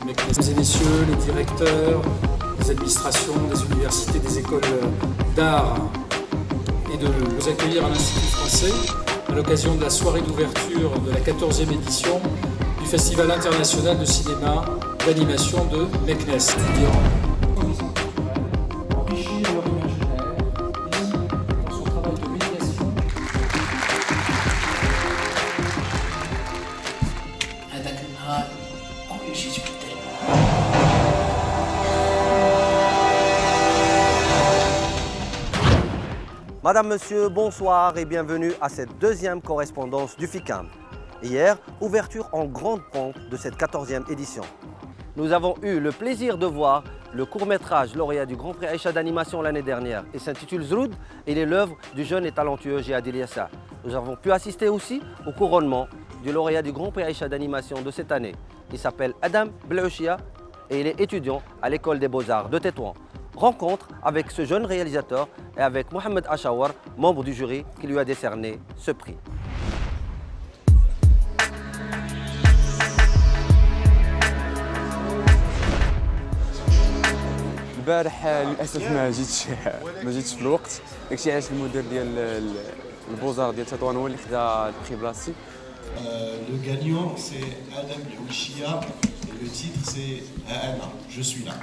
Mesdames et messieurs, les directeurs, les administrations, des universités, des écoles d'art, et de vous accueillir à l'Institut français à l'occasion de la soirée d'ouverture de la 14e édition du Festival international de cinéma d'animation de Meknès. Enrichir leur imaginaire, ici, dans son travail de médiation. Madame, Monsieur, bonsoir et bienvenue à cette deuxième correspondance du FICAM. Hier, ouverture en grande pompe de cette 14e édition. Nous avons eu le plaisir de voir le court-métrage lauréat du Grand Prix Aïcha d'animation l'année dernière. Il s'intitule Zroud et il est l'œuvre du jeune et talentueux Jihad Ilyassa. Nous avons pu assister aussi au couronnement du lauréat du Grand Prix Aïcha d'animation de cette année. Il s'appelle Adam Blouchia et il est étudiant à l'école des Beaux-Arts de Tétouan. Rencontre avec ce jeune réalisateur et avec Mohamed Achawar, membre du jury qui lui a décerné ce prix. البارح للاسف ما جيتش في الوقت، داكشي علاش المدير ديال البوزار ديال تطوان هو اللي خدا البري بلاصتي. Le gagnant c'est Adam Blouchia et le titre c'est Ana, je suis là.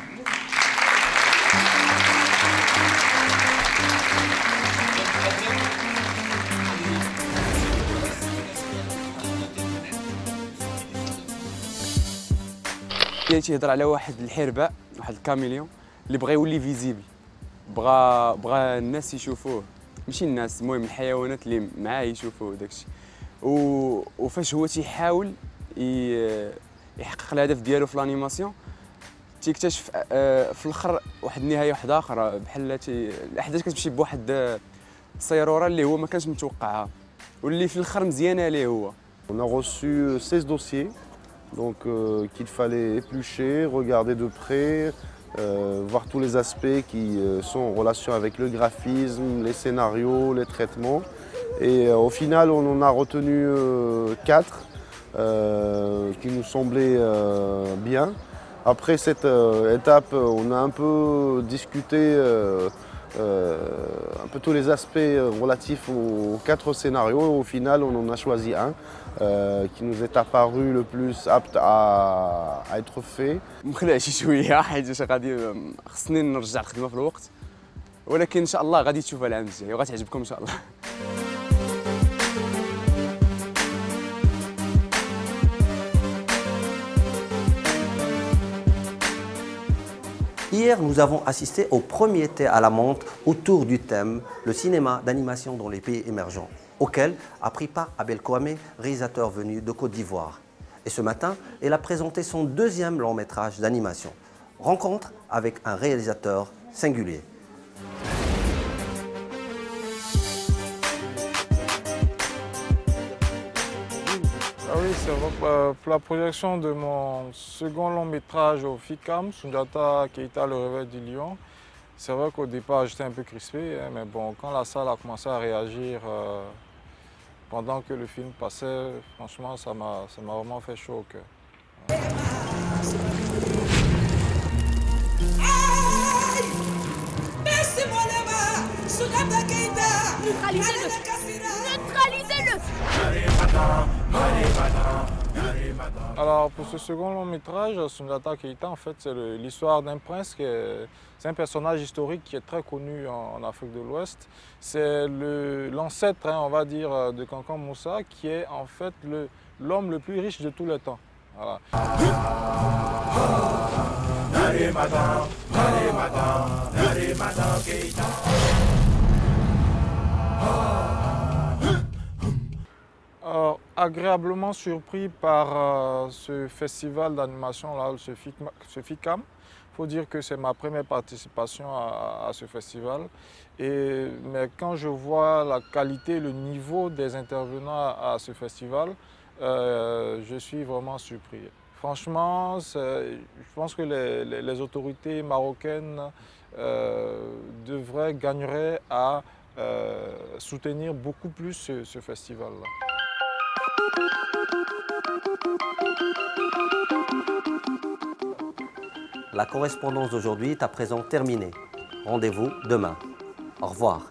كاين تيهضر على واحد الحرباء، واحد الكاميليون اللي بغى يولي فيزيبل، بغى الناس يشوفوه، ماشي الناس، المهم الحيوانات اللي معاه يشوفوه داكشي. وفاش هو تيحاول يحقق الهدف ديالو في الانيماسيون، تيكتشف في الاخر واحد النهايه واحده اخرى، بحال الاحداث كتمشي بواحد السيروره اللي هو ما كانش متوقعها واللي في الاخر مزيانه ليه هو. On a reçu 16 dossiers donc qu'il fallait éplucher, regarder de près, voir tous les aspects qui sont en relation avec le graphisme, les scénarios, les traitements. Et au final, on en a retenu 4 qui nous semblaient bien. Après cette étape, on a un peu discuté un peu tous les aspects relatifs aux 4 scénarios. Au final, on en a choisi un qui nous est apparu le plus apte à être fait. مخلع شي شويه حيت غادي خصني نرجع الخدمه في الوقت، ولكن ان شاء الله غادي تشوفها العام الجاي وغتعجبكم ان شاء الله. Hier, nous avons assisté au premier thé à la menthe autour du thème « Le cinéma d'animation dans les pays émergents », auquel a pris part Abel Kouamé, réalisateur venu de Côte d'Ivoire. Et ce matin, il a présenté son deuxième long métrage d'animation, rencontre avec un réalisateur singulier. Ah oui, c'est vrai, pour la projection de mon second long métrage au FICAM, Soundiata Keita, le réveil du lion, c'est vrai qu'au départ j'étais un peu crispé, mais bon, quand la salle a commencé à réagir pendant que le film passait, franchement ça m'a vraiment fait chaud au cœur. Neutralisez-le! Alors pour ce second long métrage, Soundiata Keita, en fait, c'est l'histoire d'un prince c'est un personnage historique qui est très connu en Afrique de l'Ouest. C'est l'ancêtre, on va dire, de Kankan Moussa, qui est en fait l'homme le plus riche de tous les temps. Voilà. Alors, agréablement surpris par ce festival d'animation, là, ce FICAM. Il faut dire que c'est ma première participation à ce festival. Mais quand je vois la qualité, le niveau des intervenants à ce festival, je suis vraiment surpris. Franchement, je pense que les autorités marocaines gagneraient à soutenir beaucoup plus ce festival-là. la correspondance d'aujourd'hui est à présent terminée. Rendez-vous demain. Au revoir.